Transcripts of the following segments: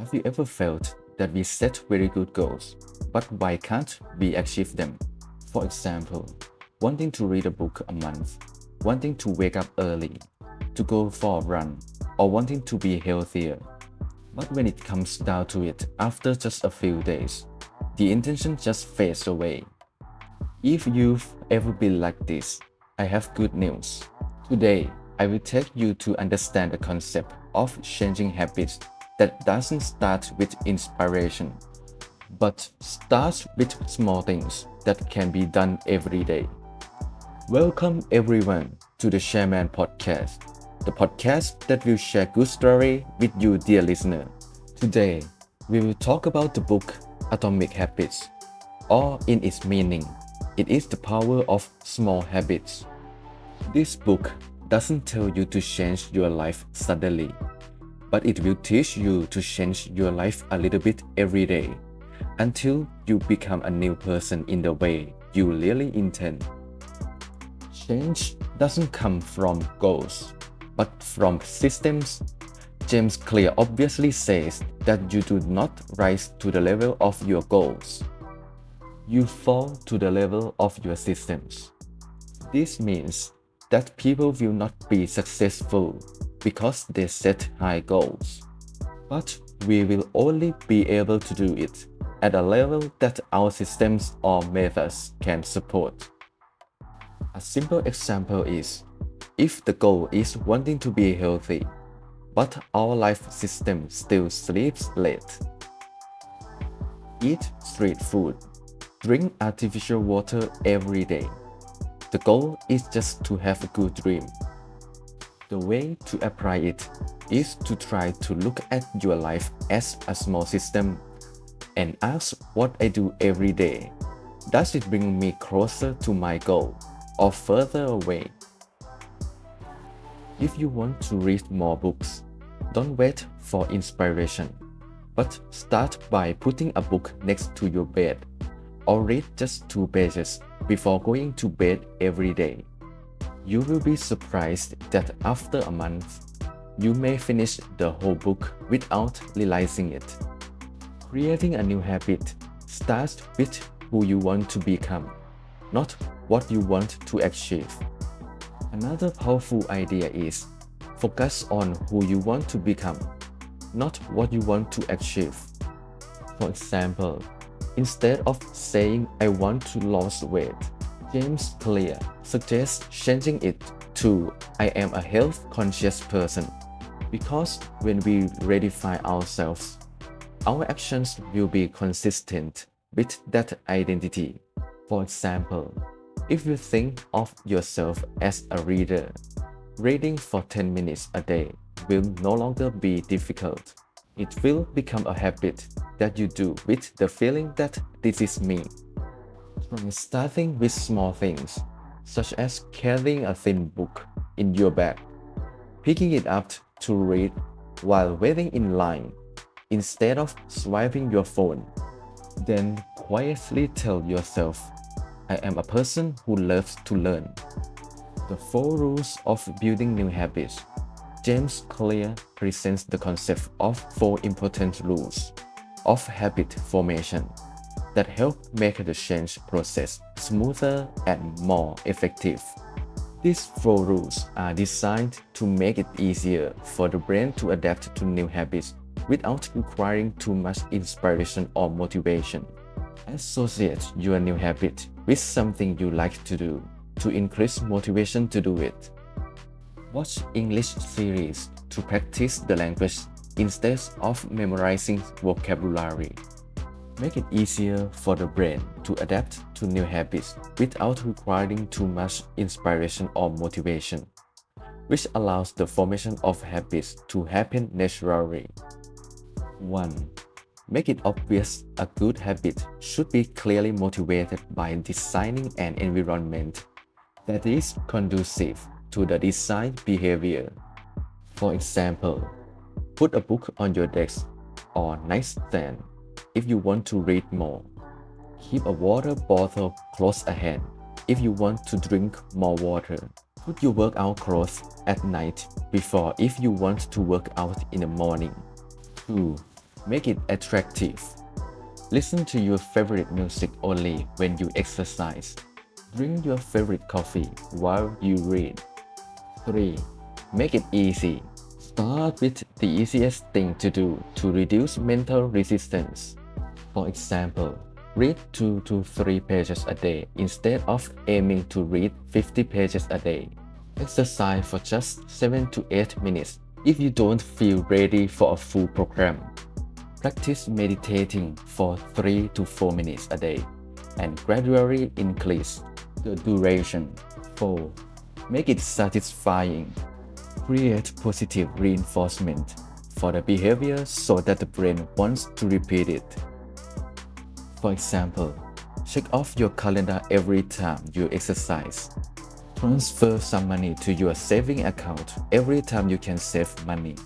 Have you ever felt that we set very good goals, but why can't we achieve them? For example, wanting to read a book a month, wanting to wake up early, to go for a run, or wanting to be healthier. But when it comes down to it, after just a few days, the intention just fades away. If you've ever been like this, I have good news. Today, I will take you to understand the concept of changing habits that doesn't start with inspiration, but starts with small things that can be done every day. Welcome everyone to the Shareman Podcast, the podcast that will share good story with you, dear listener. Today, we will talk about the book Atomic Habits, or in its meaning, it is the power of small habits. This book doesn't tell you to change your life suddenly, but it will teach you to change your life a little bit every day until you become a new person in the way you really intend. Change doesn't come from goals, but from systems. James Clear obviously says that you do not rise to the level of your goals. You fall to the level of your systems. This means that people will not be successful because they set high goals, but we will only be able to do it at a level that our systems or methods can support. A simple example is, if the goal is wanting to be healthy, but our life system still sleeps late. Eat street food, drink artificial water every day. The goal is just to have a good dream. The way to apply it is to try to look at your life as a small system and ask what I do every day. Does it bring me closer to my goal or further away? If you want to read more books, don't wait for inspiration, but start by putting a book next to your bed or read just 2 pages before going to bed every day. You will be surprised that after a month, you may finish the whole book without realizing it. Creating a new habit starts with who you want to become, not what you want to achieve. Another powerful idea is focus on who you want to become, not what you want to achieve. For example, instead of saying I want to lose weight, James Clear suggests changing it to I am a health conscious person, because when we redefine ourselves, our actions will be consistent with that identity. For example, if you think of yourself as a reader, reading for 10 minutes a day will no longer be difficult. It will become a habit that you do with the feeling that this is me. Try starting with small things, such as carrying a thin book in your bag, picking it up to read while waiting in line, instead of swiping your phone. Then quietly tell yourself, I am a person who loves to learn. The 4 rules of building new habits. James Clear presents the concept of 4 important rules of habit formation that help make the change process smoother and more effective. These 4 rules are designed to make it easier for the brain to adapt to new habits without requiring too much inspiration or motivation. Associate your new habit with something you like to do to increase motivation to do it. Watch English series to practice the language instead of memorizing vocabulary. Make it easier for the brain to adapt to new habits without requiring too much inspiration or motivation, which allows the formation of habits to happen naturally. 1. Make it obvious a good habit should be clearly motivated by designing an environment that is conducive to the desired behavior. For example, put a book on your desk or nightstand if you want to read more. Keep a water bottle close at hand if you want to drink more water. Put your workout clothes at night before if you want to work out in the morning. 2. Make it attractive. Listen to your favorite music only when you exercise. Drink your favorite coffee while you read. 3. Make it easy. Start with the easiest thing to do to reduce mental resistance. For example, read 2 to 3 pages a day instead of aiming to read 50 pages a day. Exercise for just 7 to 8 minutes if you don't feel ready for a full program. Practice meditating for 3 to 4 minutes a day and gradually increase the duration. 4. Make it satisfying. Create positive reinforcement for the behavior so that the brain wants to repeat it. For example, check off your calendar every time you exercise. Transfer some money to your saving account every time you can save money.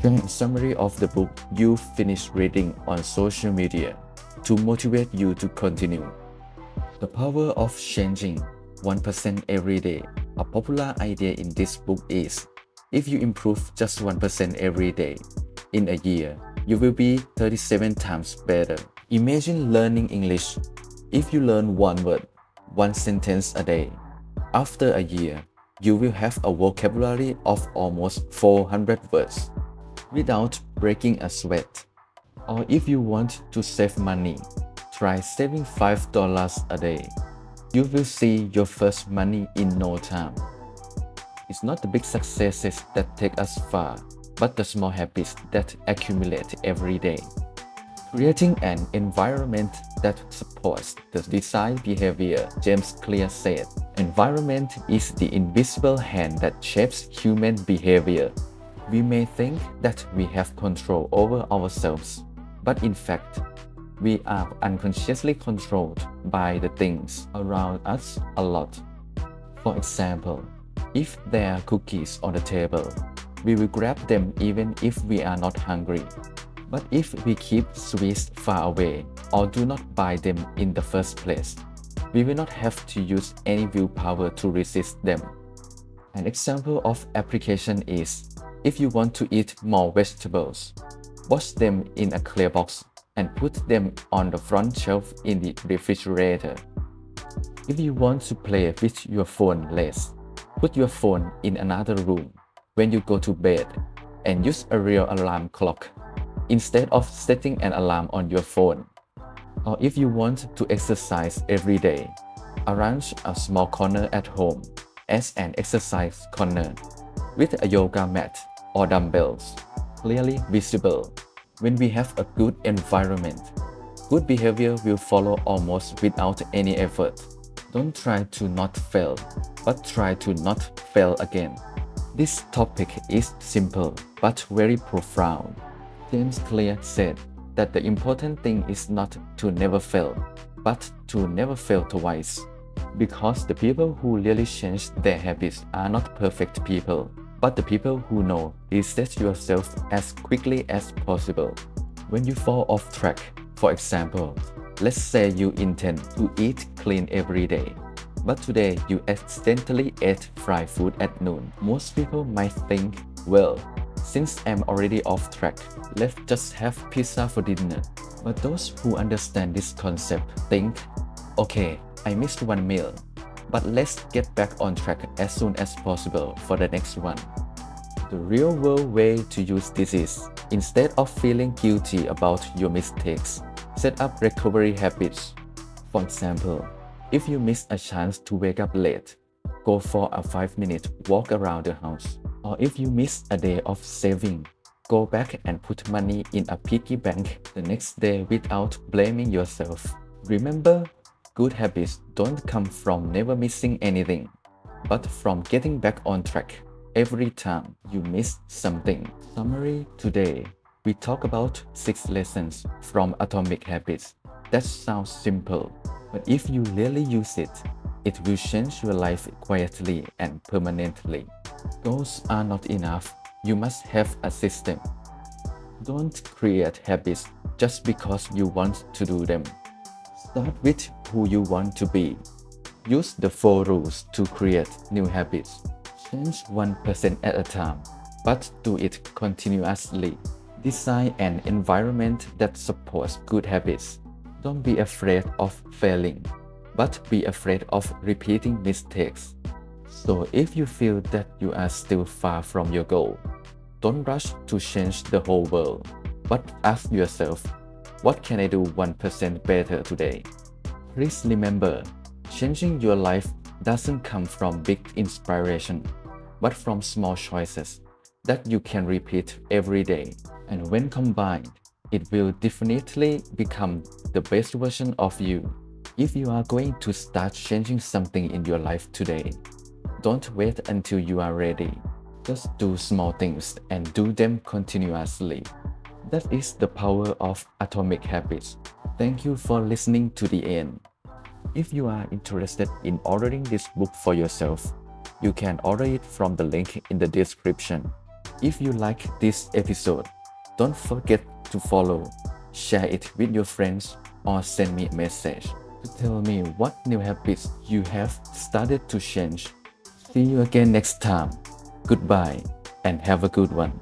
Share a summary of the book you finished reading on social media to motivate you to continue. The power of changing 1% every day. A popular idea in this book is, if you improve just 1% every day, in a year, you will be 37 times better. Imagine learning English. If you learn one word, one sentence a day, after a year, you will have a vocabulary of almost 400 words without breaking a sweat. Or if you want to save money, try saving $5 a day. You will see your first money in no time. It's not the big successes that take us far, but the small habits that accumulate every day. Creating an environment that supports the desired behavior, James Clear said. Environment is the invisible hand that shapes human behavior. We may think that we have control over ourselves, but in fact, we are unconsciously controlled by the things around us a lot. For example, if there are cookies on the table, we will grab them even if we are not hungry. But if we keep sweets far away or do not buy them in the first place, we will not have to use any willpower to resist them. An example of application is, if you want to eat more vegetables, wash them in a clear box and put them on the front shelf in the refrigerator. If you want to play with your phone less, put your phone in another room when you go to bed and use a real alarm clock instead of setting an alarm on your phone. Or if you want to exercise every day, arrange a small corner at home as an exercise corner with a yoga mat or dumbbells clearly visible. When we have a good environment, good behavior will follow almost without any effort. Don't try to not fail, but try to not fail again. This topic is simple but very profound. James Clear said that the important thing is not to never fail, but to never fail twice. Because the people who really change their habits are not perfect people, but the people who know reset yourself as quickly as possible. When you fall off track, for example, let's say you intend to eat clean every day, but today you accidentally ate fried food at noon. Most people might think, well, since I'm already off track, let's just have pizza for dinner. But those who understand this concept think, okay, I missed one meal, but let's get back on track as soon as possible for the next one. The real world way to use this is, instead of feeling guilty about your mistakes, set up recovery habits. For example, if you miss a chance to wake up late, go for a 5-minute walk around the house. Or if you miss a day of saving, go back and put money in a piggy bank the next day without blaming yourself. Remember, good habits don't come from never missing anything, but from getting back on track every time you miss something. Summary: today, we talk about 6 lessons from Atomic Habits. That sounds simple, but if you really use it, it will change your life quietly and permanently. Goals are not enough. You must have a system. Don't create habits just because you want to do them. Start with who you want to be. Use the 4 rules to create new habits. Change 1% at a time, but do it continuously. Design an environment that supports good habits. Don't be afraid of failing, but be afraid of repeating mistakes. So if you feel that you are still far from your goal, don't rush to change the whole world, but ask yourself, what can I do 1% better today? Please remember, changing your life doesn't come from big inspiration, but from small choices that you can repeat every day. And when combined, it will definitely become the best version of you. If you are going to start changing something in your life today, don't wait until you are ready. Just do small things and do them continuously. That is the power of atomic habits. Thank you for listening to the end. If you are interested in ordering this book for yourself, you can order it from the link in the description. If you like this episode, don't forget to follow, share it with your friends, or send me a message to tell me what new habits you have started to change. See you again next time. Goodbye and have a good one.